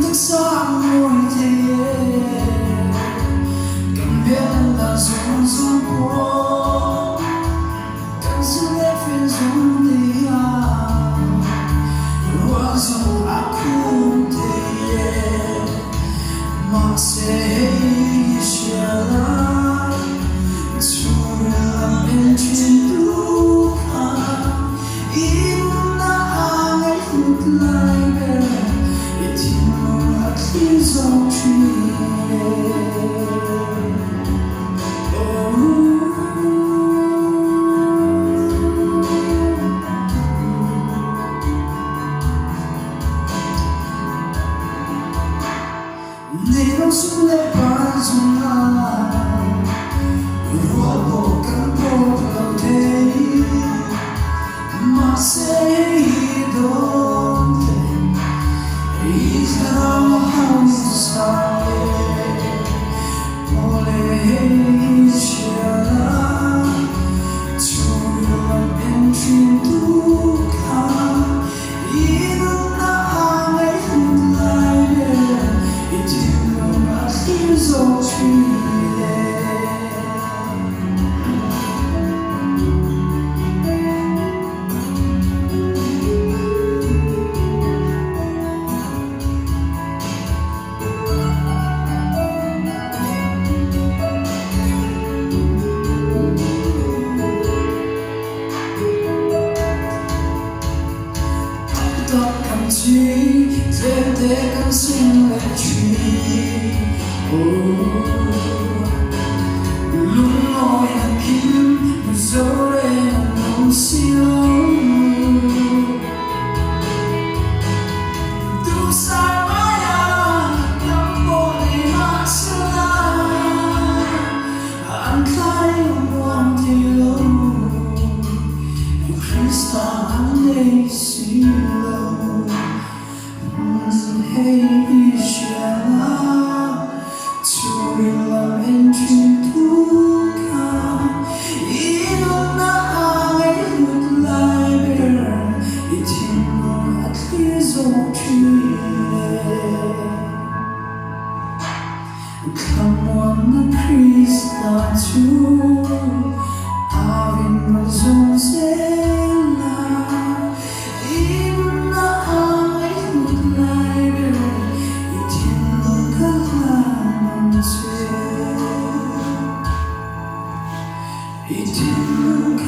thức sáng ngồi thế cần biết là dùng dùng qua cần sự để phiền dùng đi hoa dùng aku thế mặc sẽ share chúng làm bên trên đủ inna angay thlir thlir zawk Nino sulle pagine ruolo campo te ma sei donde sarà hamsale ole shara chura entrin duka inna angay thlir zawk They can sing that tree. Lung and Kim, Missouri and Lucio. Do Samaya, Yamboli Masala, and Kai Wantilo, Christa and Silo. Hey, shall to love and drink to come in the library, it in a clear zawk. Come on, the priest, not to have in my zone. It didn't look